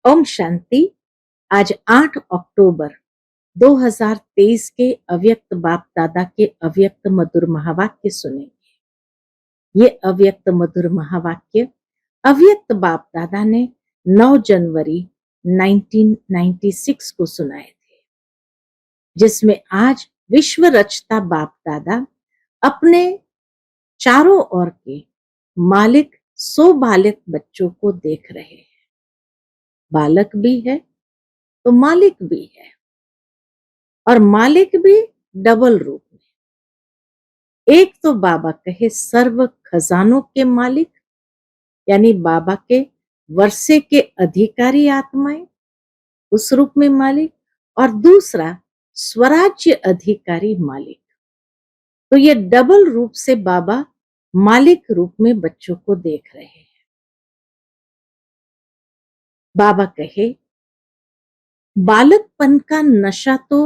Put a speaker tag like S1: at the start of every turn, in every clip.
S1: ओम शांति। आज 8 अक्टूबर 2023 के अव्यक्त बाप दादा के अव्यक्त मधुर महावाक्य सुनेंगे। ये अव्यक्त मधुर महावाक्य अव्यक्त बाप दादा ने 9 जनवरी 1996 को सुनाए थे, जिसमें आज विश्व रचता बाप दादा अपने चारों ओर के मालिक 100 बालक बच्चों को देख रहे हैं। बालक भी है तो मालिक भी है, और मालिक भी डबल रूप में। एक तो बाबा कहे सर्व खजानों के मालिक, यानी बाबा के वर्षे के अधिकारी आत्माएं, उस रूप में मालिक, और दूसरा स्वराज्य अधिकारी मालिक। तो ये डबल रूप से बाबा मालिक रूप में बच्चों को देख रहे हैं। बाबा कहे बालकपन का नशा तो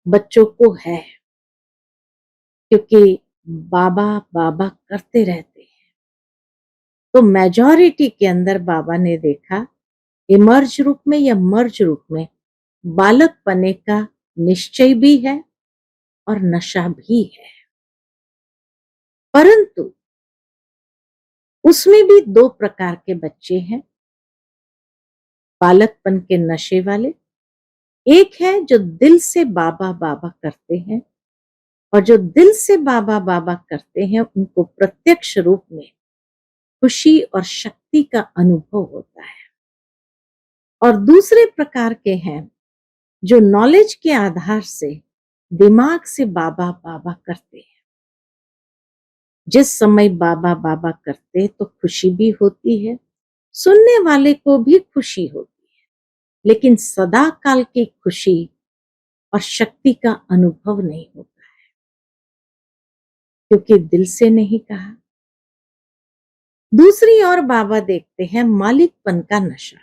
S1: बच्चों को है, क्योंकि बाबा बाबा करते रहते हैं। तो मेजॉरिटी के अंदर बाबा ने देखा इमर्ज रूप में या मर्ज रूप में बालक पने का निश्चय भी है और नशा भी है, परंतु उसमें भी 2 प्रकार के बच्चे हैं बालकपन के नशे वाले। एक है जो दिल से बाबा बाबा करते हैं, और जो दिल से बाबा बाबा करते हैं उनको प्रत्यक्ष रूप में खुशी और शक्ति का अनुभव होता है। और दूसरे प्रकार के हैं जो नॉलेज के आधार से दिमाग से बाबा बाबा करते हैं। जिस समय बाबा बाबा करते तो खुशी भी होती है, सुनने वाले को भी खुशी होती है, लेकिन सदा काल की खुशी और शक्ति का अनुभव नहीं होता है, क्योंकि दिल से नहीं कहा। दूसरी ओर बाबा देखते हैं मालिकपन का नशा।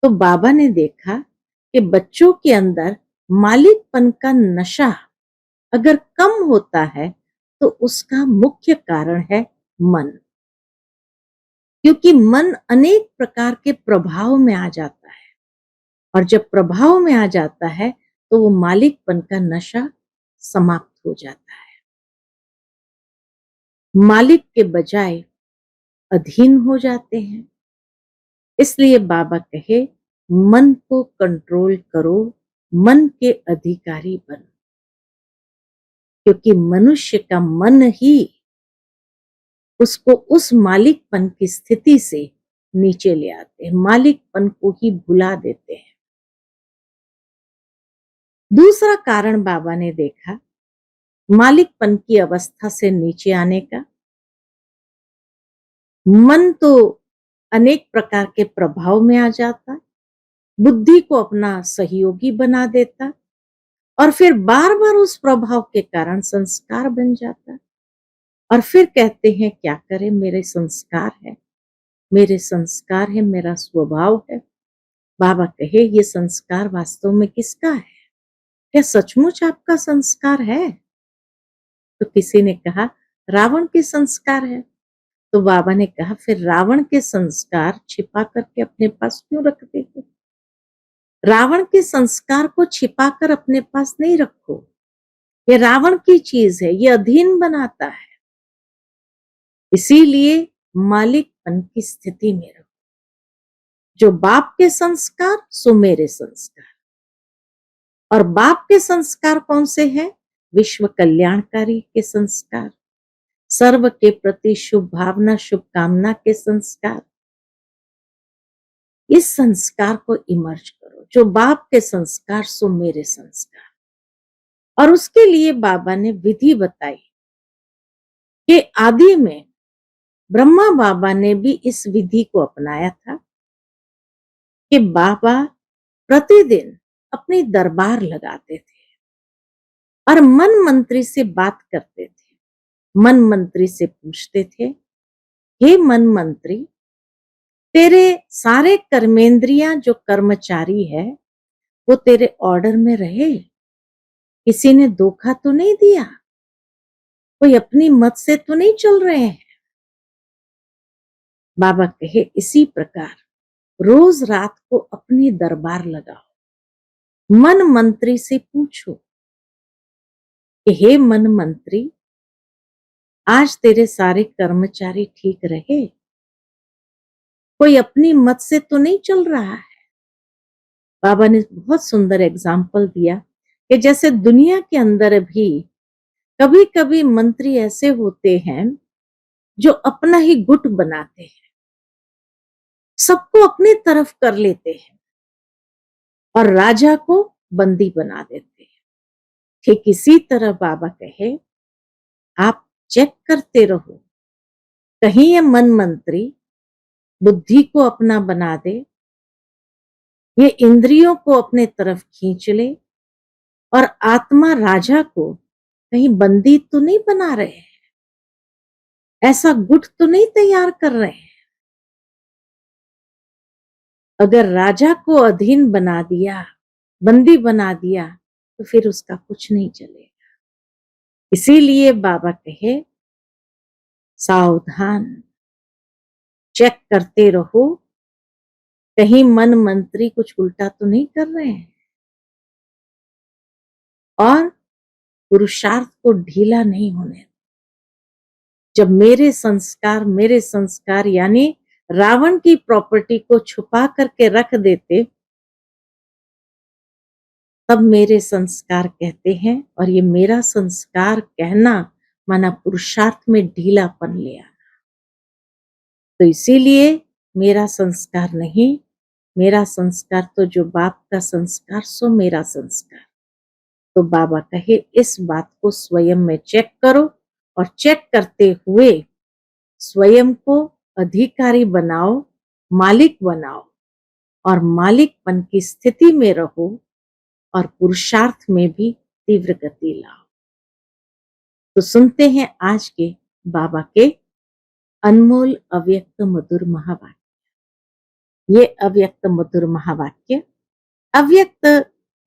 S1: तो बाबा ने देखा कि बच्चों के अंदर मालिकपन का नशा अगर कम होता है तो उसका मुख्य कारण है मन, क्योंकि मन अनेक प्रकार के प्रभाव में आ जाता है, और जब प्रभाव में आ जाता है तो वो मालिकपन का नशा समाप्त हो जाता है। मालिक के बजाय अधीन हो जाते हैं। इसलिए बाबा कहे मन को कंट्रोल करो, मन के अधिकारी बनो, क्योंकि मनुष्य का मन ही उसको उस मालिकपन की स्थिति से नीचे ले आते हैं, मालिकपन को ही भुला देते हैं। दूसरा कारण बाबा ने देखा मालिकपन की अवस्था से नीचे आने का। मन तो अनेक प्रकार के प्रभाव में आ जाता, बुद्धि को अपना सहयोगी बना देता, और फिर बार बार उस प्रभाव के कारण संस्कार बन जाता। और फिर कहते हैं क्या करें, मेरे संस्कार है, मेरे संस्कार है, मेरा स्वभाव है। बाबा कहे ये संस्कार वास्तव में किसका है? क्या सचमुच आपका संस्कार है? तो किसी ने कहा रावण के संस्कार है। तो बाबा ने कहा फिर रावण के संस्कार छिपा करके अपने पास क्यों रखते हो? रावण के संस्कार को छिपा कर अपने पास नहीं रखो, ये रावण की चीज है, ये अधीन बनाता है। इसीलिए मालिकपन की स्थिति में रहो। जो बाप के संस्कार सो मेरे संस्कार, और बाप के संस्कार कौन से हैं? विश्व कल्याणकारी के संस्कार, सर्व के प्रति शुभ भावना, शुभकामना के संस्कार। इस संस्कार को इमर्ज करो, जो बाप के संस्कार सो मेरे संस्कार। और उसके लिए बाबा ने विधि बताई कि आदि में ब्रह्मा बाबा ने भी इस विधि को अपनाया था कि बाबा प्रतिदिन अपनी दरबार लगाते थे और मन मंत्री से बात करते थे। मन मंत्री से पूछते थे, हे मन मंत्री, तेरे सारे कर्मेंद्रियां जो कर्मचारी है वो तेरे ऑर्डर में रहे, किसी ने धोखा तो नहीं दिया, कोई अपनी मत से तो नहीं चल रहे हैं? बाबा कहे इसी प्रकार रोज रात को अपनी दरबार लगाओ, मन मंत्री से पूछो कि हे मन मंत्री, आज तेरे सारे कर्मचारी ठीक रहे? कोई अपनी मत से तो नहीं चल रहा है? बाबा ने बहुत सुंदर एग्जाम्पल दिया कि जैसे दुनिया के अंदर भी कभी कभी मंत्री ऐसे होते हैं जो अपना ही गुट बनाते हैं, सबको अपनी तरफ कर लेते हैं और राजा को बंदी बना देते हैं। ठीक इसी तरह बाबा कहे, आप चेक करते रहो, कहीं ये मन मंत्री बुद्धि को अपना बना दे, ये इंद्रियों को अपने तरफ खींच ले और आत्मा राजा को कहीं बंदी तो नहीं बना रहे हैं, ऐसा गुट तो नहीं तैयार कर रहे हैं। अगर राजा को अधीन बना दिया, बंदी बना दिया, तो फिर उसका कुछ नहीं चलेगा। इसीलिए बाबा कहे, सावधान, चेक करते रहो, कहीं मन मंत्री कुछ उल्टा तो नहीं कर रहे हैं। और पुरुषार्थ को ढीला नहीं होने। जब मेरे संस्कार यानी रावण की प्रॉपर्टी को छुपा करके रख देते, तब मेरे संस्कार कहते हैं, और ये मेरा संस्कार कहना माना पुरुषार्थ में ढीलापन ले आना। तो इसीलिए मेरा संस्कार नहीं, मेरा संस्कार तो जो बाप का संस्कार सो मेरा संस्कार। तो बाबा कहे, इस बात को स्वयं में चेक करो और चेक करते हुए स्वयं को अधिकारी बनाओ, मालिक बनाओ और मालिकपन की स्थिति में रहो और पुरुषार्थ में भी तीव्र गति लाओ। तो सुनते हैं आज के बाबा के अनमोल अव्यक्त मधुर महावाक्य। ये अव्यक्त मधुर महावाक्य अव्यक्त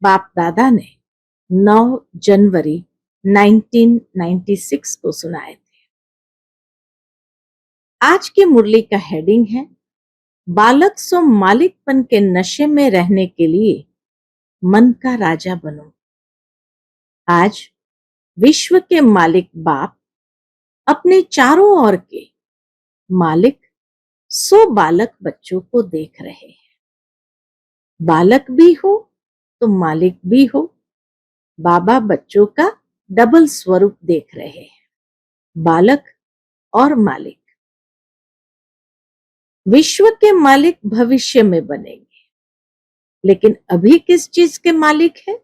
S1: बाप दादा ने 9 जनवरी 1996 को सुनाए थे। आज की मुरली का हेडिंग है, बालक सो मालिकपन के नशे में रहने के लिए मन का राजा बनो। आज विश्व के मालिक बाप अपने चारों ओर के मालिक सो बालक बच्चों को देख रहे हैं। बालक भी हो तो मालिक भी हो, बाबा बच्चों का डबल स्वरूप देख रहे हैं, बालक और मालिक। विश्व के मालिक भविष्य में बनेंगे, लेकिन अभी किस चीज के मालिक है?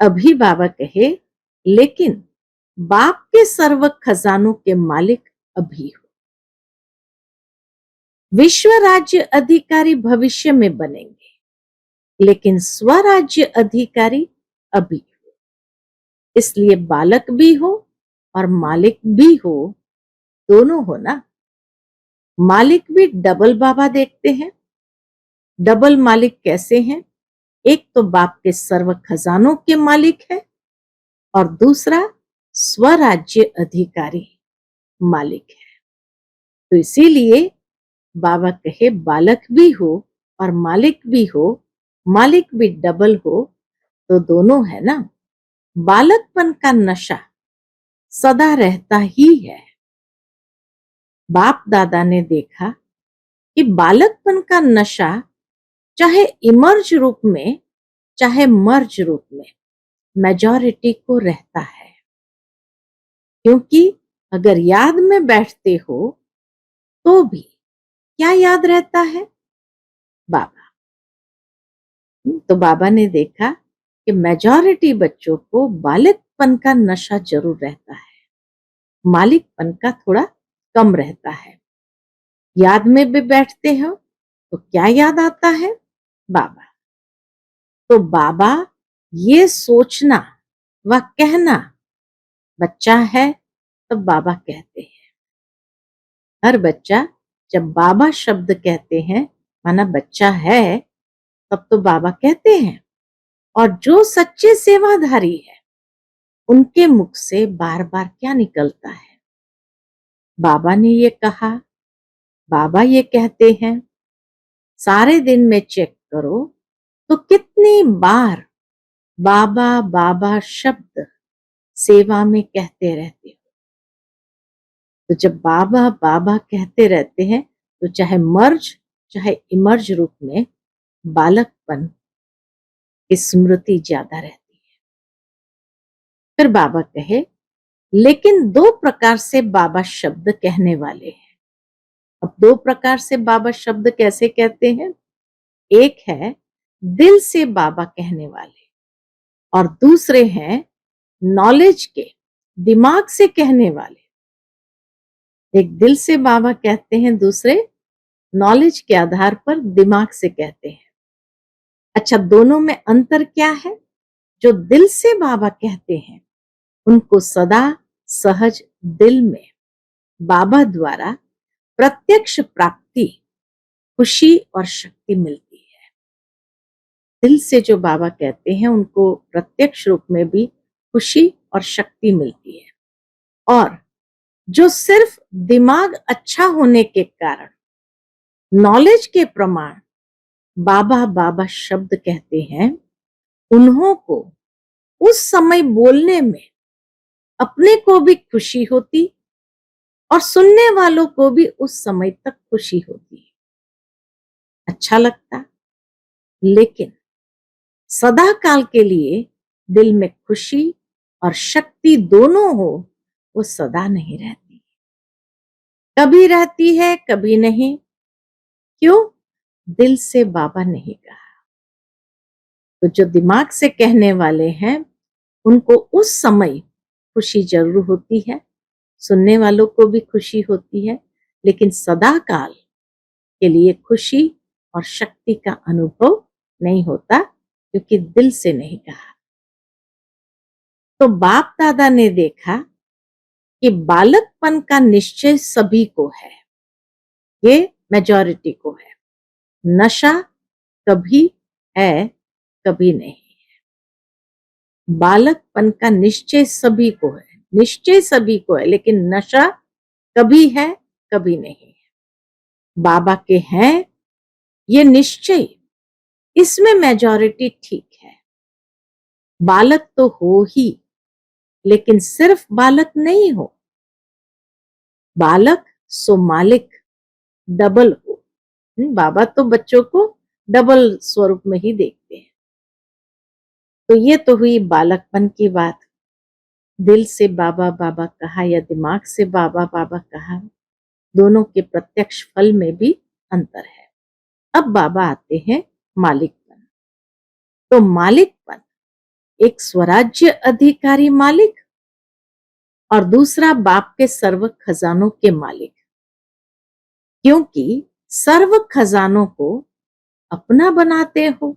S1: अभी बाबा कहे, लेकिन बाप के सर्व खजानों के मालिक अभी हो। विश्व राज्य अधिकारी भविष्य में बनेंगे, लेकिन स्वराज्य अधिकारी अभी हो। इसलिए बालक भी हो और मालिक भी हो, दोनों हो ना। मालिक भी डबल बाबा देखते हैं। डबल मालिक कैसे हैं? एक तो बाप के सर्व खजानों के मालिक है और दूसरा स्वराज्य अधिकारी मालिक है। तो इसीलिए बाबा कहे, बालक भी हो और मालिक भी हो, मालिक भी डबल हो, तो दोनों है ना। बालकपन का नशा सदा रहता ही है। बाप दादा ने देखा कि बालकपन का नशा चाहे इमर्ज रूप में चाहे मर्ज रूप में मेजॉरिटी को रहता है। क्योंकि अगर याद में बैठते हो तो भी क्या याद रहता है? बाबा। तो बाबा ने देखा कि मेजॉरिटी बच्चों को बालकपन का नशा जरूर रहता है, मालिकपन का थोड़ा कम रहता है। याद में भी बैठते हो तो क्या याद आता है? बाबा। तो बाबा ये सोचना व कहना, बच्चा है तब बाबा कहते हैं। हर बच्चा जब बाबा शब्द कहते हैं माना बच्चा है, तब तो बाबा कहते हैं। और जो सच्चे सेवाधारी है उनके मुख से बार बार क्या निकलता है? बाबा ने ये कहा, बाबा ये कहते हैं। सारे दिन में चेक करो तो कितनी बार बाबा बाबा शब्द सेवा में कहते रहते हो। तो जब बाबा बाबा कहते रहते हैं तो चाहे मर्ज चाहे इमर्ज रूप में बालकपन की स्मृति ज्यादा रहती है। फिर बाबा कहे, लेकिन दो प्रकार से बाबा शब्द कहने वाले हैं। अब दो प्रकार से बाबा शब्द कैसे कहते हैं? एक है दिल से बाबा कहने वाले और दूसरे हैं नॉलेज के, दिमाग से कहने वाले। एक दिल से बाबा कहते हैं, दूसरे नॉलेज के आधार पर दिमाग से कहते हैं। अच्छा, दोनों में अंतर क्या है? जो दिल से बाबा कहते हैं उनको सदा सहज दिल में बाबा द्वारा प्रत्यक्ष प्राप्ति, खुशी और शक्ति मिलती है। दिल से जो बाबा कहते हैं उनको प्रत्यक्ष रूप में भी खुशी और शक्ति मिलती है। और जो सिर्फ दिमाग अच्छा होने के कारण नॉलेज के प्रमाण बाबा बाबा शब्द कहते हैं, उन्हों को उस समय बोलने में अपने को भी खुशी होती और सुनने वालों को भी उस समय तक खुशी होती, अच्छा लगता। लेकिन सदा काल के लिए दिल में खुशी और शक्ति दोनों हो, वो सदा नहीं रहती, कभी रहती है कभी नहीं। क्यों? दिल से बाबा नहीं कहा। तो जो दिमाग से कहने वाले हैं उनको उस समय खुशी जरूर होती है, सुनने वालों को भी खुशी होती है, लेकिन सदा काल के लिए खुशी और शक्ति का अनुभव नहीं होता, क्योंकि दिल से नहीं कहा। तो बाप दादा ने देखा कि बालकपन का निश्चय सभी को है, ये मेजॉरिटी को है। नशा कभी है कभी नहीं है। बालकपन का निश्चय सभी को है, निश्चय सभी को है, लेकिन नशा कभी है कभी नहीं है। बाबा के हैं ये निश्चय, इसमें मेजॉरिटी ठीक है। बालक तो हो ही, लेकिन सिर्फ बालक नहीं हो, बालक सो मालिक डबल हो। बाबा तो बच्चों को डबल स्वरूप में ही देखते हैं। तो ये तो हुई बालकपन की बात। दिल से बाबा बाबा कहा या दिमाग से बाबा बाबा कहा, दोनों के प्रत्यक्ष फल में भी अंतर है। अब बाबा आते हैं मालिकपन। तो मालिकपन, एक स्वराज्य अधिकारी मालिक और दूसरा बाप के सर्व खजानों के मालिक। क्योंकि सर्व खजानों को अपना बनाते हो,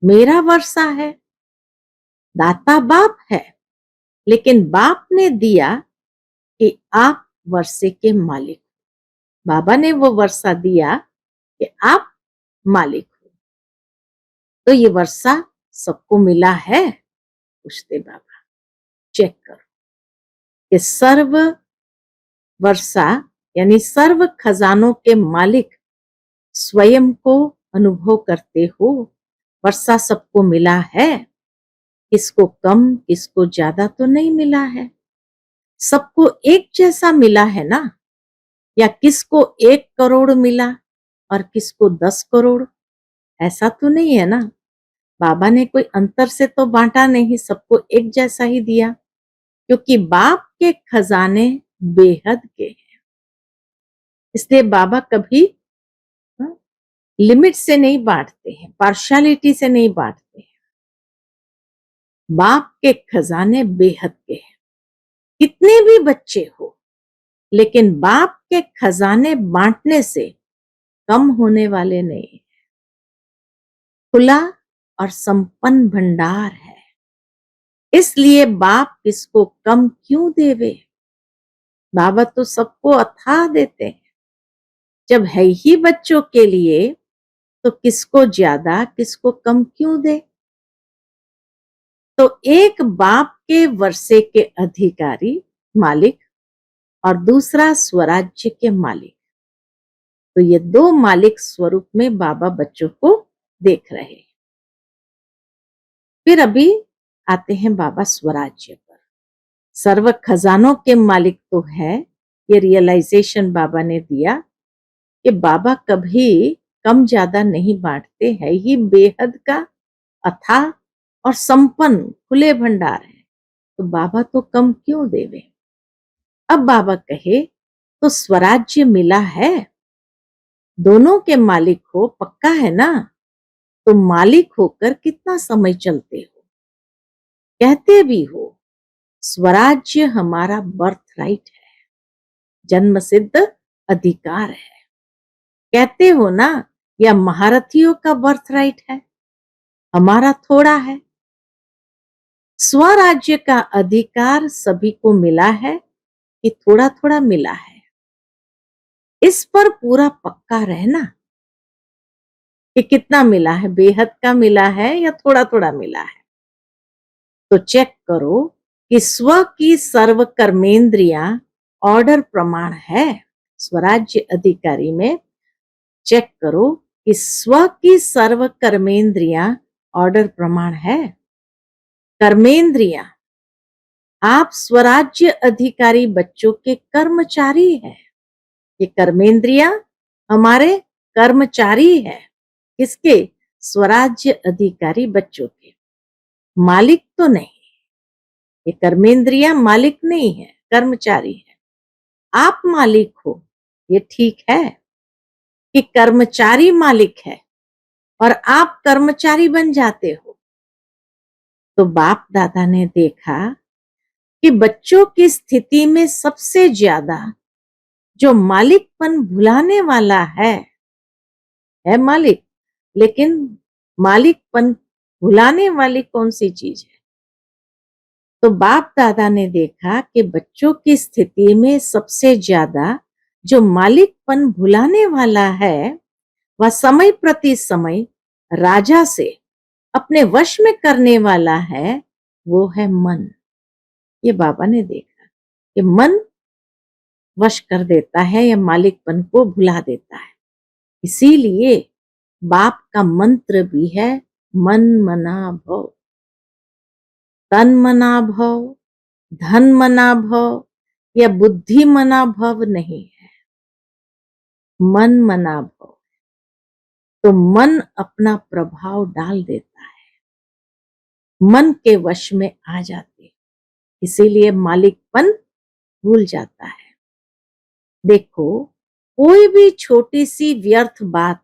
S1: मेरा वर्षा है, दाता बाप है, लेकिन बाप ने दिया कि आप वर्षे के मालिक हो। बाबा ने वो वर्षा दिया कि आप मालिक हो। तो ये वर्षा सबको मिला है? पूछते बाबा। चेक करो कि सर्व वर्षा यानी सर्व खजानों के मालिक स्वयं को अनुभव करते हो। वर्षा सबको मिला है, किसको कम किसको ज्यादा तो नहीं मिला है, सबको एक जैसा मिला है ना। या किसको 1 करोड़ मिला और किसको 10 करोड़, ऐसा तो नहीं है ना। बाबा ने कोई अंतर से तो बांटा नहीं, सबको एक जैसा ही दिया, क्योंकि बाप के खजाने बेहद के हैं। इसलिए बाबा कभी लिमिट से नहीं बांटते हैं, पार्शियलिटी से नहीं बांटते हैं। बाप के खजाने बेहद के हैं, कितने भी बच्चे हो, लेकिन बाप के खजाने बांटने से कम होने वाले नहीं। खुला और संपन्न भंडार है, इसलिए बाप किसको कम क्यों देवे। बाबा तो सबको अथाह देते हैं। जब है ही बच्चों के लिए तो किसको ज्यादा किसको कम क्यों दे। तो एक बाप के वर्षे के अधिकारी मालिक और दूसरा स्वराज्य के मालिक। तो ये दो मालिक स्वरूप में बाबा बच्चों को देख रहे हैं। फिर अभी आते हैं बाबा स्वराज्य पर। सर्व खजानों के मालिक तो है, ये रियलाइजेशन बाबा ने दिया कि बाबा कभी कम ज्यादा नहीं बांटते हैं, ये बेहद का अथाह और संपन्न खुले भंडार है, तो बाबा तो कम क्यों देवे। अब बाबा कहे तो स्वराज्य मिला है, दोनों के मालिक हो, पक्का है ना, तो मालिक होकर कितना समय चलते हो। कहते भी हो स्वराज्य हमारा बर्थ राइट है, जन्म सिद्ध अधिकार है। कहते हो ना यह महारथियों का बर्थ राइट है, हमारा थोड़ा है। स्वराज्य का अधिकार सभी को मिला है कि थोड़ा थोड़ा मिला है, इस पर पूरा पक्का रहना कि कितना मिला है, बेहद का मिला है या थोड़ा थोड़ा मिला है। तो चेक करो कि स्व की सर्व कर्मेंद्रियां ऑर्डर प्रमाण है। स्वराज्य अधिकारी में चेक करो कि स्व की सर्व कर्मेंद्रियां ऑर्डर प्रमाण है। कर्मेंद्रियां, आप स्वराज्य अधिकारी बच्चों के कर्मचारी हैं। ये कर्मेंद्रियां हमारे कर्मचारी है, किसके, स्वराज्य अधिकारी बच्चों के, मालिक तो नहीं। ये कर्मेंद्रियां मालिक नहीं है, कर्मचारी है। आप मालिक हो, ये ठीक है कि कर्मचारी मालिक है और आप कर्मचारी बन जाते हो। तो बाप दादा ने देखा कि बच्चों की स्थिति में सबसे ज्यादा जो मालिकपन भुलाने वाला है मालिक, लेकिन मालिकपन भुलाने वाली कौन सी चीज है। तो बाप दादा ने देखा कि बच्चों की स्थिति में सबसे ज्यादा जो मालिकपन भुलाने वाला है, वह समय प्रति समय राजा से अपने वश में करने वाला है, वो है मन। ये बाबा ने देखा कि मन वश कर देता है या मालिकपन को भुला देता है। इसीलिए बाप का मंत्र भी है मन मना भव। तन मना भव, धन मना भव या बुद्धि मना भव नहीं है, मन मना भव। तो मन अपना प्रभाव डाल देता है, मन के वश में आ जाते, इसीलिए मालिकपन भूल जाता है। देखो कोई भी छोटी सी व्यर्थ बात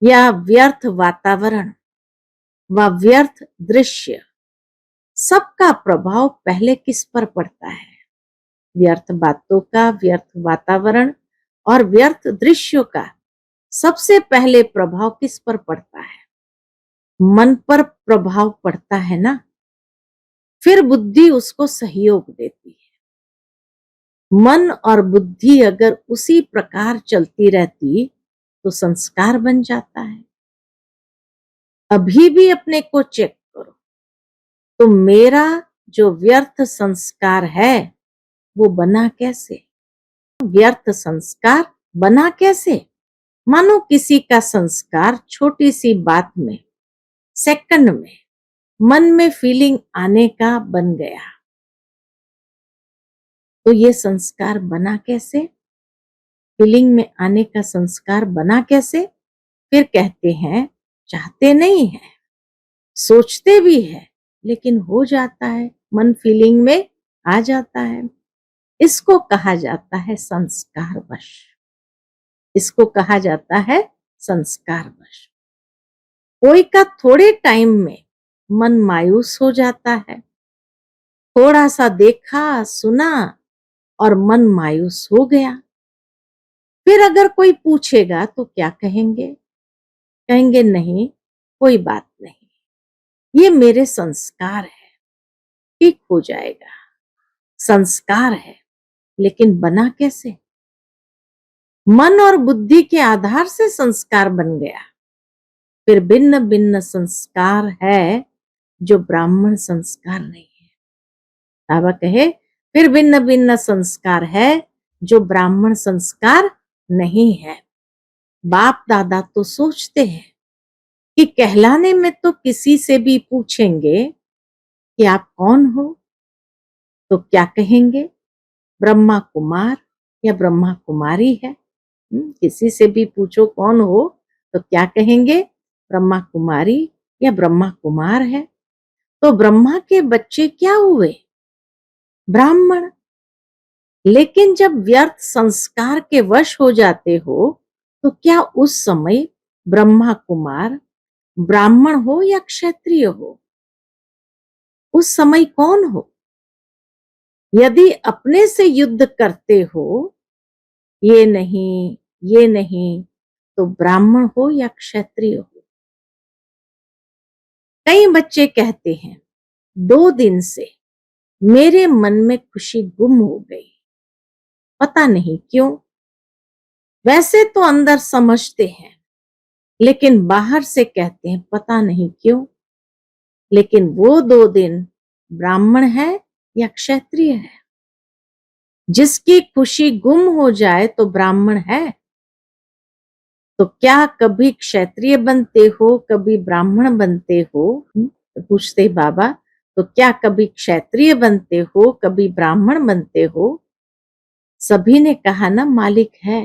S1: या व्यर्थ वातावरण व व्यर्थ दृश्य, सबका प्रभाव पहले किस पर पड़ता है। व्यर्थ बातों का, व्यर्थ वातावरण और व्यर्थ दृश्यों का सबसे पहले प्रभाव किस पर पड़ता है, मन पर प्रभाव पड़ता है ना। फिर बुद्धि उसको सहयोग देती है। मन और बुद्धि अगर उसी प्रकार चलती रहती तो संस्कार बन जाता है। अभी भी अपने को चेक करो, तो मेरा जो व्यर्थ संस्कार है वो बना कैसे। व्यर्थ संस्कार बना कैसे, मानो किसी का संस्कार छोटी सी बात में, सेकंड में मन में फीलिंग आने का बन गया, तो ये संस्कार बना कैसे, फीलिंग में आने का संस्कार बना कैसे। फिर कहते हैं चाहते नहीं है, सोचते भी है, लेकिन हो जाता है, मन फीलिंग में आ जाता है। इसको कहा जाता है संस्कार वश, इसको कहा जाता है संस्कार वश। कोई का थोड़े टाइम में मन मायूस हो जाता है, थोड़ा सा देखा सुना और मन मायूस हो गया। फिर अगर कोई पूछेगा तो क्या कहेंगे, कहेंगे नहीं कोई बात नहीं, ये मेरे संस्कार है, ठीक हो जाएगा। संस्कार है, लेकिन बना कैसे, मन और बुद्धि के आधार से संस्कार बन गया। फिर भिन्न भिन्न संस्कार है जो ब्राह्मण संस्कार नहीं है। बाबा कहे फिर भिन्न भिन्न संस्कार है जो ब्राह्मण संस्कार नहीं है। बाप दादा तो सोचते हैं कि कहलाने में तो किसी से भी पूछेंगे कि आप कौन हो, तो क्या कहेंगे? ब्रह्मा कुमार या ब्रह्मा कुमारी है। किसी से भी पूछो कौन हो, तो क्या कहेंगे? ब्रह्मा कुमारी या ब्रह्मा कुमार है। तो ब्रह्मा के बच्चे क्या हुए? ब्राह्मण। लेकिन जब व्यर्थ संस्कार के वश हो जाते हो, तो क्या उस समय ब्रह्मा कुमार ब्राह्मण हो या क्षत्रिय हो? उस समय कौन हो? यदि अपने से युद्ध करते हो, ये नहीं, ये नहीं, तो ब्राह्मण हो या क्षत्रिय हो? कई बच्चे कहते हैं 2 दिन से मेरे मन में खुशी गुम हो गई, पता नहीं क्यों। वैसे तो अंदर समझते हैं, लेकिन बाहर से कहते हैं पता नहीं क्यों। लेकिन वो 2 दिन ब्राह्मण है या क्षत्रिय है? जिसकी खुशी गुम हो जाए तो ब्राह्मण है। तो क्या कभी क्षत्रिय बनते हो, कभी ब्राह्मण बनते हो? तो पूछते बाबा, तो क्या कभी क्षत्रिय बनते हो, कभी ब्राह्मण बनते हो? सभी ने कहा ना मालिक है।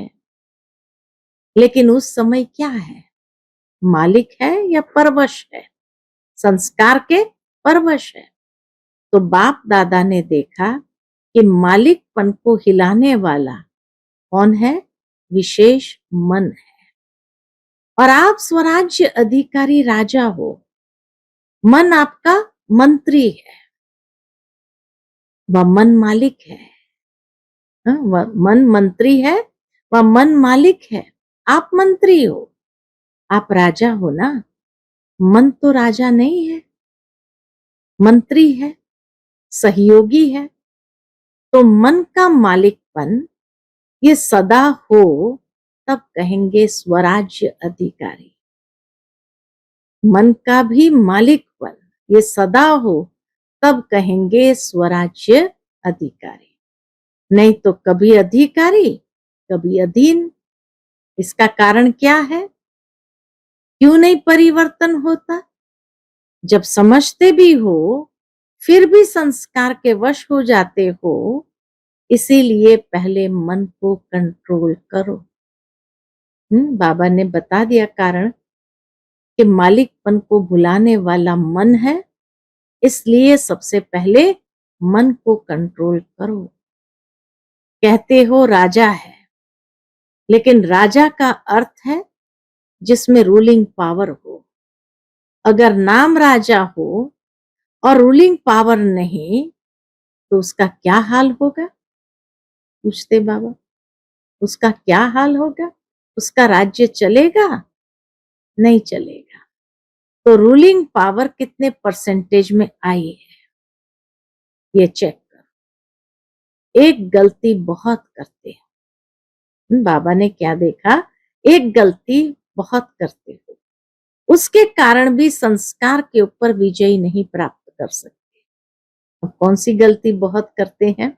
S1: लेकिन उस समय क्या है? मालिक है या परवश है? संस्कार के परवश है। तो बाप दादा ने देखा कि मालिकपन को हिलाने वाला कौन है? विशेष मन है। और आप स्वराज्य अधिकारी राजा हो, मन आपका मंत्री है, वह मन मालिक है। वह मन मंत्री है, वह मन मालिक है। आप मंत्री हो, आप राजा हो ना। मन तो राजा नहीं है, मंत्री है, सहयोगी है। तो मन का मालिकपन ये सदा हो, तब कहेंगे स्वराज्य अधिकारी। मन का भी मालिकपन ये सदा हो, तब कहेंगे स्वराज्य अधिकारी। नहीं तो कभी अधिकारी, कभी अधीन। इसका कारण क्या है? क्यों नहीं परिवर्तन होता? जब समझते भी हो, फिर भी संस्कार के वश हो जाते हो। इसीलिए पहले मन को कंट्रोल करो। बाबा ने बता दिया कारण कि मालिकपन को भुलाने वाला मन है, इसलिए सबसे पहले मन को कंट्रोल करो। कहते हो राजा है, लेकिन राजा का अर्थ है जिसमें रूलिंग पावर हो। अगर नाम राजा हो और रूलिंग पावर नहीं, तो उसका क्या हाल होगा? पूछते बाबा, उसका क्या हाल होगा? उसका राज्य चलेगा? नहीं चलेगा। तो रूलिंग पावर कितने परसेंटेज में आई है, ये चेक करो। एक गलती बहुत करते हैं। बाबा ने क्या देखा? एक गलती बहुत करते हो, उसके कारण भी संस्कार के ऊपर विजय नहीं प्राप्त कर सकते। अब कौन सी गलती बहुत करते हैं?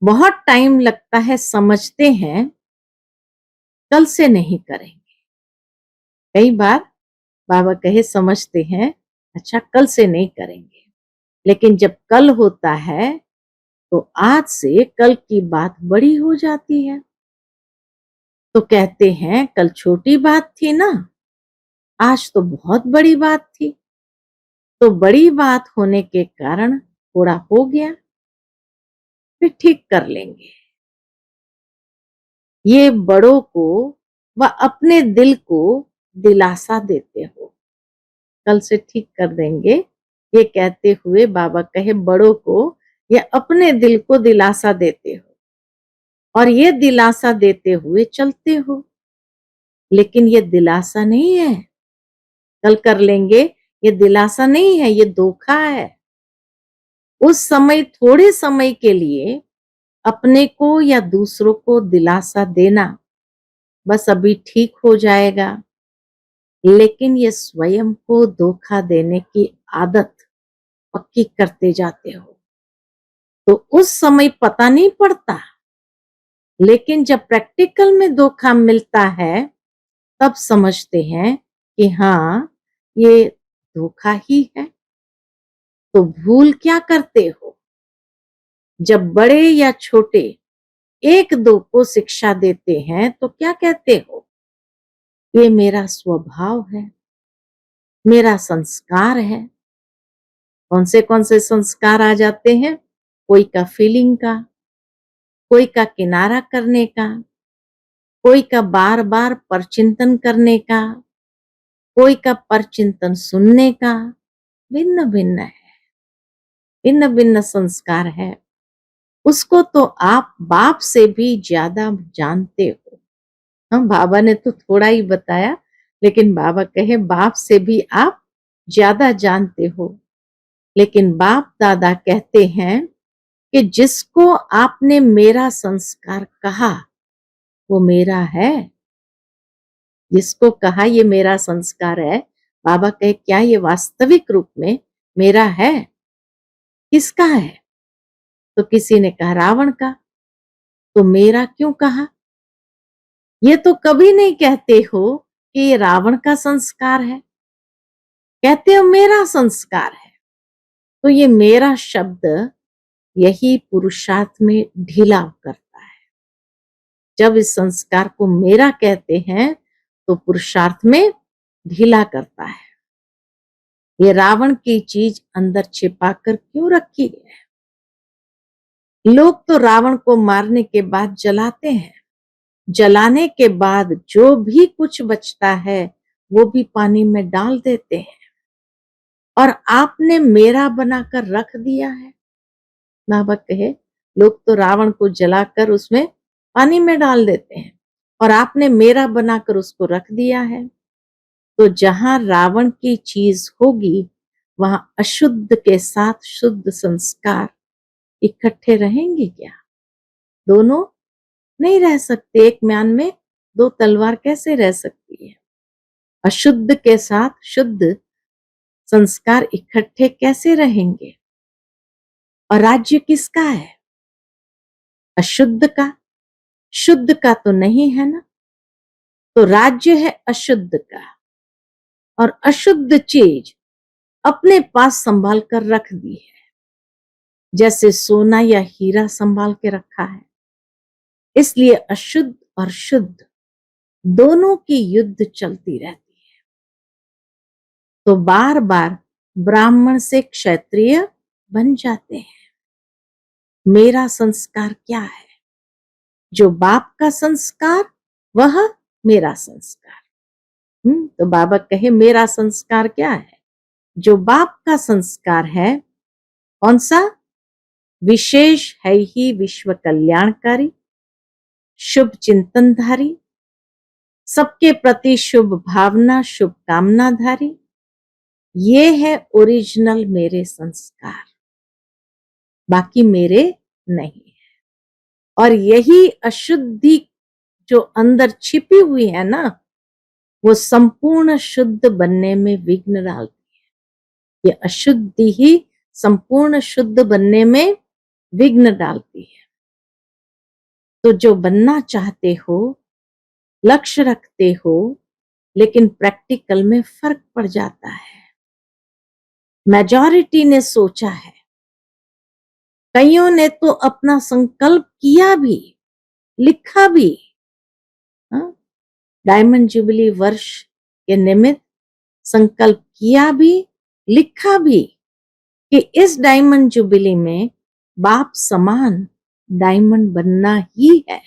S1: बहुत टाइम लगता है, समझते हैं कल से नहीं करेंगे। कई बार बाबा कहे समझते हैं, अच्छा कल से नहीं करेंगे। लेकिन जब कल होता है, तो आज से कल की बात बड़ी हो जाती है। तो कहते हैं कल छोटी बात थी ना, आज तो बहुत बड़ी बात थी। तो बड़ी बात होने के कारण थोड़ा हो गया, फिर ठीक कर लेंगे। ये बड़ों को व अपने दिल को दिलासा देते हो, कल से ठीक कर देंगे। ये कहते हुए बाबा कहे बड़ों को या अपने दिल को दिलासा देते हो, और ये दिलासा देते हुए चलते हो। लेकिन ये दिलासा नहीं है, कल कर लेंगे, ये दिलासा नहीं है, ये धोखा है। उस समय थोड़े समय के लिए अपने को या दूसरों को दिलासा देना, बस अभी ठीक हो जाएगा। लेकिन ये स्वयं को धोखा देने की आदत पक्की करते जाते हो, तो उस समय पता नहीं पड़ता। लेकिन जब प्रैक्टिकल में धोखा मिलता है, तब समझते हैं कि हाँ, ये धोखा ही है। तो भूल क्या करते हो? जब बड़े या छोटे एक दो को शिक्षा देते हैं तो क्या कहते हो? ये मेरा स्वभाव है, मेरा संस्कार है। कौन से संस्कार आ जाते हैं? कोई का फीलिंग का, कोई का किनारा करने का, कोई का बार बार परचिंतन करने का, कोई का परचिंतन सुनने का। भिन्न भिन्न है, भिन्न भिन्न संस्कार है। उसको तो आप बाप से भी ज्यादा जानते हो। हम बाबा ने तो थोड़ा ही बताया, लेकिन बाबा कहे बाप से भी आप ज्यादा जानते हो। लेकिन बाप दादा कहते हैं कि जिसको आपने मेरा संस्कार कहा वो मेरा है। जिसको कहा ये मेरा संस्कार है, बाबा कहे क्या ये वास्तविक रूप में मेरा है? किसका है? तो किसी ने कहा रावण का। तो मेरा क्यों कहा? ये तो कभी नहीं कहते हो कि ये रावण का संस्कार है, कहते हो मेरा संस्कार है। तो ये मेरा शब्द यही पुरुषार्थ में ढीला करता है। जब इस संस्कार को मेरा कहते हैं तो पुरुषार्थ में ढीला करता है। ये रावण की चीज अंदर छिपाकर क्यों रखी है? लोग तो रावण को मारने के बाद जलाते हैं, जलाने के बाद जो भी कुछ बचता है वो भी पानी में डाल देते हैं। और आपने मेरा बनाकर रख दिया है। बाबा कहे लोग तो रावण को जलाकर उसमें पानी में डाल देते हैं और आपने मेरा बनाकर उसको रख दिया है। तो जहां रावण की चीज होगी वहां अशुद्ध के साथ शुद्ध संस्कार इकट्ठे रहेंगे क्या? दोनों नहीं रह सकते। एक म्यान में दो तलवार कैसे रह सकती है? अशुद्ध के साथ शुद्ध संस्कार इकट्ठे कैसे रहेंगे? और राज्य किसका है? अशुद्ध का, शुद्ध का तो नहीं है ना। तो राज्य है अशुद्ध का और अशुद्ध चीज अपने पास संभाल कर रख दी है, जैसे सोना या हीरा संभाल के रखा है। इसलिए अशुद्ध और शुद्ध दोनों की युद्ध चलती रहती है। तो बार बार ब्राह्मण से क्षत्रिय बन जाते हैं। मेरा संस्कार क्या है? जो बाप का संस्कार वह मेरा संस्कार। तो बाबा कहे मेरा संस्कार क्या है? जो बाप का संस्कार है। कौन सा? विशेष है ही विश्व कल्याणकारी, शुभ चिंतनधारी, सबके प्रति शुभ भावना, शुभकामनाधारी। ये है ओरिजिनल मेरे संस्कार, बाकी मेरे नहीं है। और यही अशुद्धि जो अंदर छिपी हुई है ना, वो संपूर्ण शुद्ध बनने में विघ्न डालती है। ये अशुद्धि ही संपूर्ण शुद्ध बनने में विघ्न डालती है। तो जो बनना चाहते हो, लक्ष्य रखते हो, लेकिन प्रैक्टिकल में फर्क पड़ जाता है। मेजॉरिटी ने सोचा है, कईयों ने तो अपना संकल्प किया भी, लिखा भी। डायमंड जुबली वर्ष के निमित्त संकल्प किया भी, लिखा भी कि इस डायमंड जुबली में बाप समान डायमंड बनना ही है।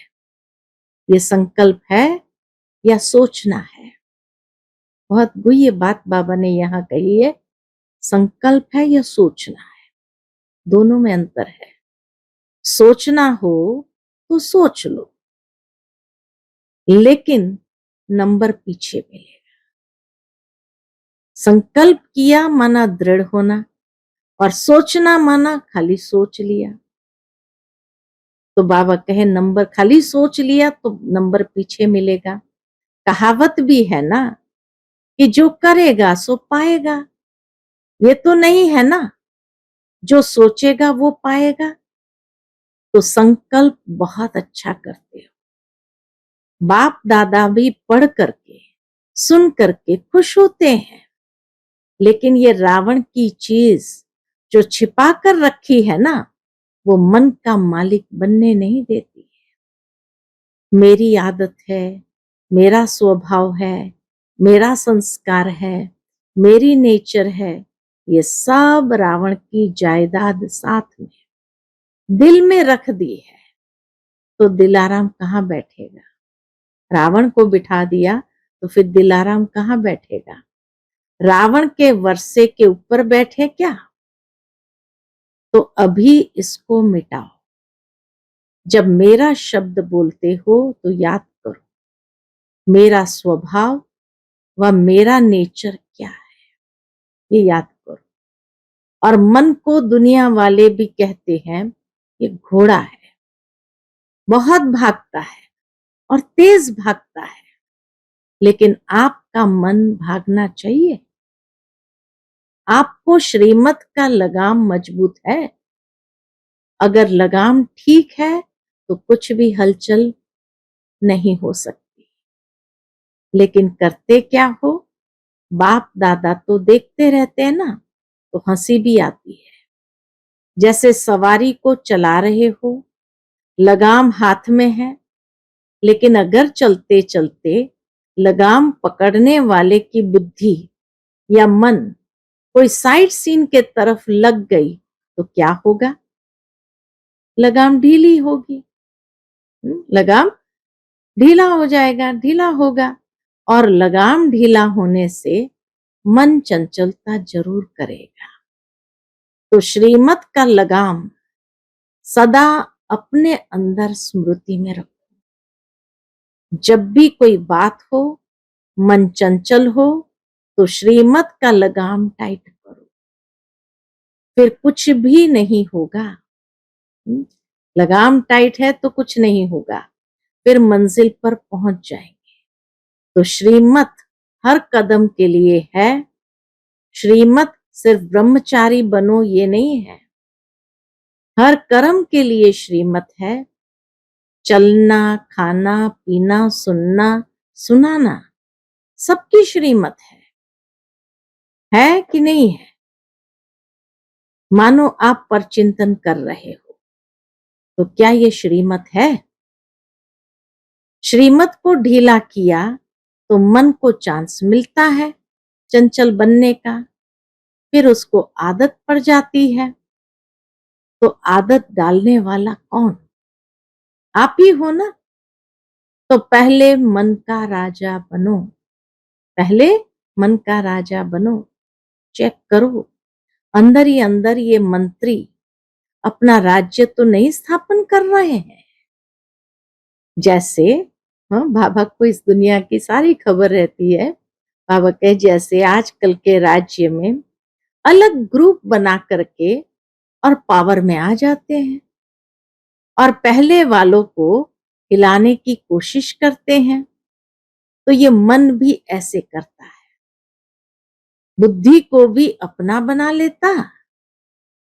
S1: ये संकल्प है या सोचना है? बहुत गुह्य बात बाबा ने यहाँ कही है। संकल्प है या सोचना है, दोनों में अंतर है। सोचना हो तो सोच लो, लेकिन नंबर पीछे मिलेगा। संकल्प किया माना दृढ़ होना, और सोचना माना खाली सोच लिया। तो बाबा कहे नंबर, खाली सोच लिया तो नंबर पीछे मिलेगा। कहावत भी है ना कि जो करेगा सो पाएगा। ये तो नहीं है ना जो सोचेगा वो पाएगा। तो संकल्प बहुत अच्छा करते हो। बाप दादा भी पढ़ करके सुन करके खुश होते हैं, लेकिन ये रावण की चीज जो छिपा कर रखी है ना, वो मन का मालिक बनने नहीं देती है। मेरी आदत है, मेरा स्वभाव है, मेरा संस्कार है, मेरी नेचर है, ये सब रावण की जायदाद साथ में दिल में रख दी है। तो दिलाराम कहाँ बैठेगा? रावण को बिठा दिया तो फिर दिलाराम कहाँ बैठेगा? रावण के वर्षे के ऊपर बैठे क्या? तो अभी इसको मिटाओ। जब मेरा शब्द बोलते हो तो याद करो मेरा स्वभाव व मेरा नेचर क्या है, ये याद करो। और मन को दुनिया वाले भी कहते हैं ये घोड़ा है, बहुत भागता है और तेज भागता है, लेकिन आपका मन भागना चाहिए। आपको श्रीमत का लगाम मजबूत है। अगर लगाम ठीक है तो कुछ भी हलचल नहीं हो सकती। लेकिन करते क्या हो? बाप दादा तो देखते रहते हैं ना, तो हंसी भी आती है। जैसे सवारी को चला रहे हो, लगाम हाथ में है, लेकिन अगर चलते चलते लगाम पकड़ने वाले की बुद्धि या मन कोई साइड सीन के तरफ लग गई तो क्या होगा? लगाम ढीली होगी। लगाम ढीला हो जाएगा, ढीला होगा। और लगाम ढीला होने से मन चंचलता जरूर करेगा। तो श्रीमत का लगाम सदा अपने अंदर स्मृति में रखो। जब भी कोई बात हो, मन चंचल हो, तो श्रीमत का लगाम टाइट करो, फिर कुछ भी नहीं होगा। लगाम टाइट है तो कुछ नहीं होगा, फिर मंजिल पर पहुंच जाएंगे। तो श्रीमत हर कदम के लिए है। श्रीमत सिर्फ ब्रह्मचारी बनो ये नहीं है, हर कर्म के लिए श्रीमत है। चलना, खाना, पीना, सुनना, सुनाना, सबकी श्रीमत है कि नहीं है? मानो आप पर चिंतन कर रहे हो, तो क्या ये श्रीमत है? श्रीमत को ढीला किया तो मन को चांस मिलता है चंचल बनने का, फिर उसको आदत पड़ जाती है। तो आदत डालने वाला कौन? आप ही हो ना। तो पहले मन का राजा बनो, पहले मन का राजा बनो। चेक करो अंदर ही अंदर ये मंत्री अपना राज्य तो नहीं स्थापन कर रहे हैं। जैसे बाबा को इस दुनिया की सारी खबर रहती है। बाबा कहे जैसे आजकल के राज्य में अलग ग्रुप बना करके और पावर में आ जाते हैं और पहले वालों को हिलाने की कोशिश करते हैं। तो ये मन भी ऐसे करता है, बुद्धि को भी अपना बना लेता,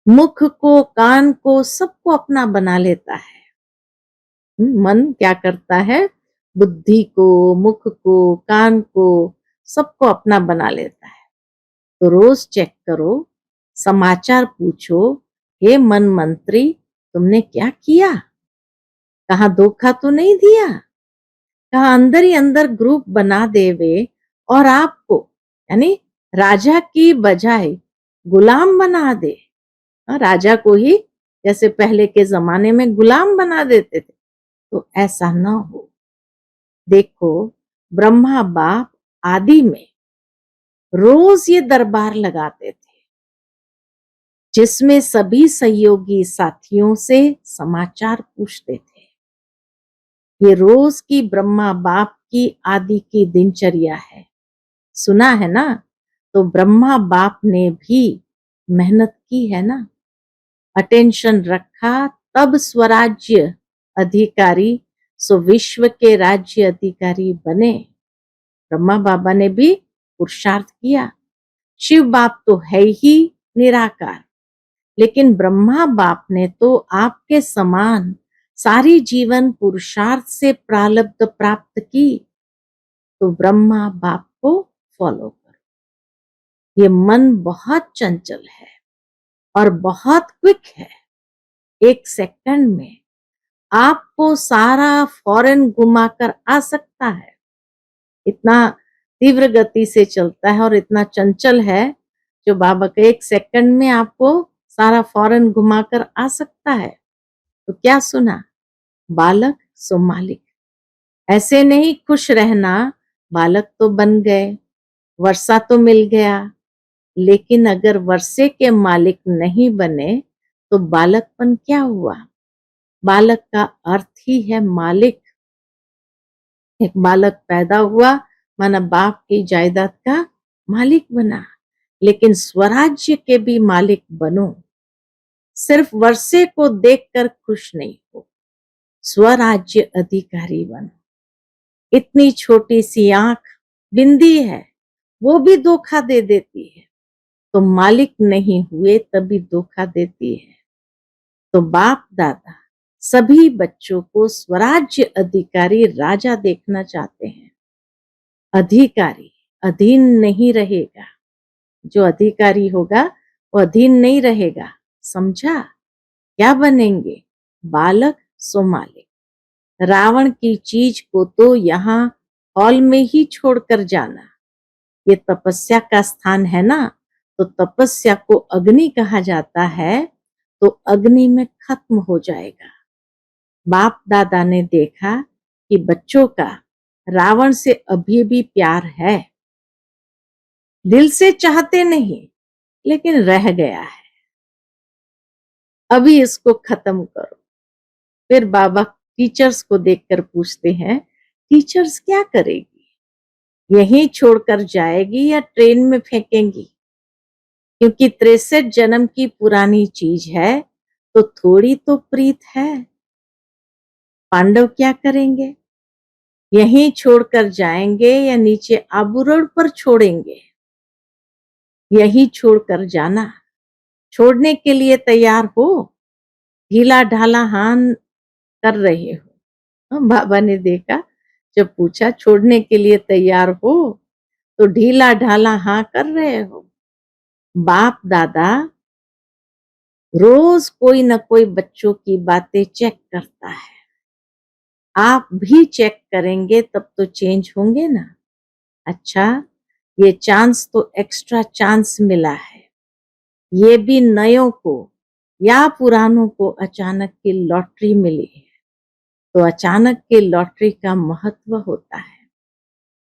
S1: मुख को, कान को, सबको अपना बना लेता है। मन क्या करता है? बुद्धि को, मुख को, कान को, सबको अपना बना लेता है। तो रोज चेक करो, समाचार पूछो, हे मन मंत्री तुमने क्या किया? कहाँ धोखा तो नहीं दिया? कहाँ अंदर ही अंदर ग्रुप बना देवे और आपको यानी राजा की बजाय गुलाम बना दे। राजा को ही जैसे पहले के जमाने में गुलाम बना देते थे, तो ऐसा ना हो। देखो ब्रह्मा बाप आदि में रोज ये दरबार लगाते थे, जिसमें सभी सहयोगी साथियों से समाचार पूछते थे। ये रोज की ब्रह्मा बाप की आदि की दिनचर्या है। सुना है ना? तो ब्रह्मा बाप ने भी मेहनत की है ना, अटेंशन रखा, तब स्वराज्य अधिकारी सो विश्व के राज्य अधिकारी बने। ब्रह्मा बाबा ने भी पुरुषार्थ किया। शिव बाप तो है ही निराकार, लेकिन ब्रह्मा बाप ने तो आपके समान सारी जीवन पुरुषार्थ से प्रारब्ध प्राप्त की। तो ब्रह्मा बाप को फॉलो करो। ये मन बहुत चंचल है और बहुत क्विक है। 1 सेकंड में आपको सारा फॉरेन घुमाकर आ सकता है। इतना तीव्र गति से चलता है और इतना चंचल है जो बाबा का 1 सेकंड में आपको सारा फॉरेन घुमाकर आ सकता है। तो क्या सुना? बालक सो मालिक। ऐसे नहीं खुश रहना, बालक तो बन गए, वर्षा तो मिल गया, लेकिन अगर वर्षे के मालिक नहीं बने तो बालकपन क्या हुआ? बालक का अर्थ ही है मालिक। एक बालक पैदा हुआ माना बाप की जायदाद का मालिक बना, लेकिन स्वराज्य के भी मालिक बनो। सिर्फ वर्षे को देखकर खुश नहीं हो, स्वराज्य अधिकारी बनो। इतनी छोटी सी आंख बिंदी है, वो भी धोखा दे देती है, तो मालिक नहीं हुए तभी धोखा देती है। तो बाप दादा सभी बच्चों को स्वराज्य अधिकारी राजा देखना चाहते हैं। अधिकारी अधीन नहीं रहेगा, जो अधिकारी होगा वो अधीन नहीं रहेगा। समझा? क्या बनेंगे? बालक सो मालिक। रावण की चीज को तो यहाँ हॉल में ही छोड़कर जाना। ये तपस्या का स्थान है ना, तो तपस्या को अग्नि कहा जाता है, तो अग्नि में खत्म हो जाएगा। बाप दादा ने देखा कि बच्चों का रावण से अभी भी प्यार है, दिल से चाहते नहीं, लेकिन रह गया है, अभी इसको खत्म करो। फिर बाबा टीचर्स को देखकर पूछते हैं, टीचर्स क्या करेगी? यहीं छोड़कर जाएगी या ट्रेन में फेंकेंगी? क्योंकि 63 जन्म की पुरानी चीज है, तो थोड़ी तो प्रीत है। पांडव क्या करेंगे? यहीं छोड़कर जाएंगे या नीचे आबूरोड पर छोड़ेंगे? यहीं छोड़कर जाना। छोड़ने के लिए तैयार हो? ढीला ढाला हान कर रहे हो? बाबा ने देखा, जब पूछा छोड़ने के लिए तैयार हो, तो ढीला ढाला हाँ कर रहे हो। बाप दादा रोज कोई न कोई बच्चों की बातें चेक करता है। आप भी चेक करेंगे तब तो चेंज होंगे ना। अच्छा, ये चांस तो एक्स्ट्रा चांस मिला है। ये भी नयों को या पुरानों को अचानक की लॉटरी मिली है। तो अचानक की लॉटरी का महत्व होता है।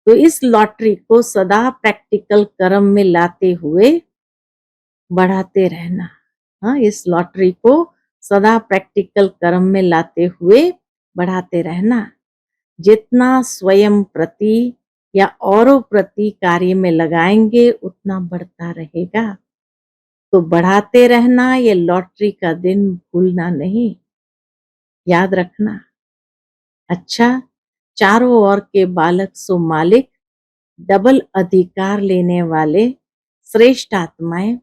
S1: तो इस लॉटरी को सदा प्रैक्टिकल कर्म में लाते हुए बढ़ाते रहना। हाँ, इस लॉटरी को सदा प्रैक्टिकल कर्म में लाते हुए बढ़ाते रहना। जितना स्वयं प्रति या औरों प्रति कार्य में लगाएंगे उतना बढ़ता रहेगा। तो बढ़ाते रहना, ये लॉटरी का दिन भूलना नहीं, याद रखना। अच्छा, चारों ओर के बालक सो मालिक, डबल अधिकार लेने वाले श्रेष्ठ आत्माएं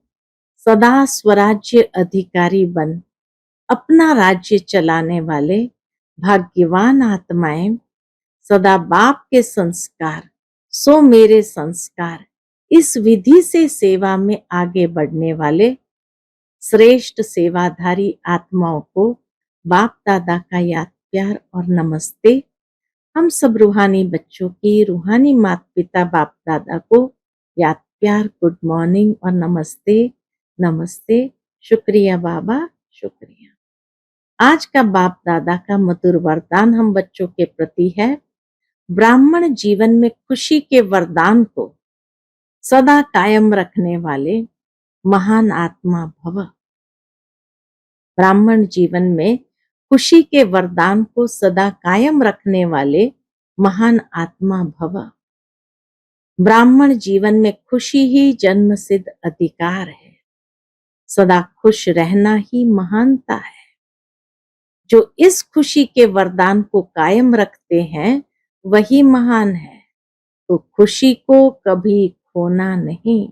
S1: सदा स्वराज्य अधिकारी बन अपना राज्य चलाने वाले भाग्यवान आत्माएं सदा बाप के संस्कार सो मेरे संस्कार इस विधि से सेवा में आगे बढ़ने वाले श्रेष्ठ सेवाधारी आत्माओं को बाप दादा का याद प्यार और नमस्ते। हम सब रूहानी बच्चों की रूहानी माता पिता बाप दादा को याद प्यार गुड मॉर्निंग और नमस्ते। नमस्ते, शुक्रिया बाबा, शुक्रिया। आज का बाप दादा का मधुर वरदान हम बच्चों के प्रति है, ब्राह्मण जीवन में खुशी के वरदान को सदा कायम रखने वाले महान आत्मा भव। ब्राह्मण जीवन में खुशी के वरदान को सदा कायम रखने वाले महान आत्मा भव। ब्राह्मण जीवन में खुशी ही जन्म सिद्ध अधिकार है। सदा खुश रहना ही महानता है। जो इस खुशी के वरदान को कायम रखते हैं वही महान है। तो खुशी को कभी खोना नहीं,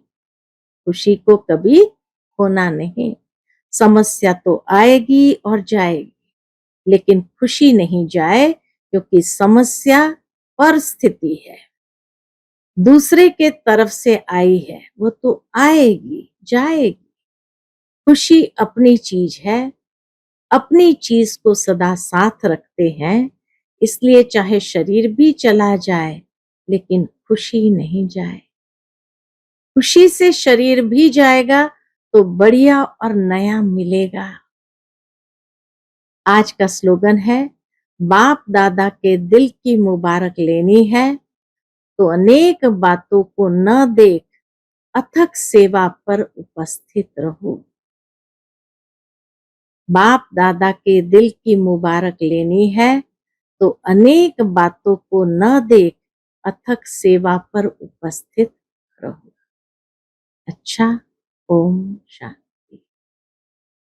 S1: खुशी को कभी खोना नहीं। समस्या तो आएगी और जाएगी, लेकिन खुशी नहीं जाए, क्योंकि समस्या परिस्थिति है। दूसरे के तरफ से आई है वो तो आएगी जाएगी। खुशी अपनी चीज है, अपनी चीज को सदा साथ रखते हैं, इसलिए चाहे शरीर भी चला जाए लेकिन खुशी नहीं जाए। खुशी से शरीर भी जाएगा तो बढ़िया और नया मिलेगा। आज का स्लोगन है, बाप दादा के दिल की मुबारक लेनी है तो अनेक बातों को न देख अथक सेवा पर उपस्थित रहो। बाप दादा के दिल की मुबारक लेनी है तो अनेक बातों को न देख अथक सेवा पर उपस्थित रहो। अच्छा, ओम शांति।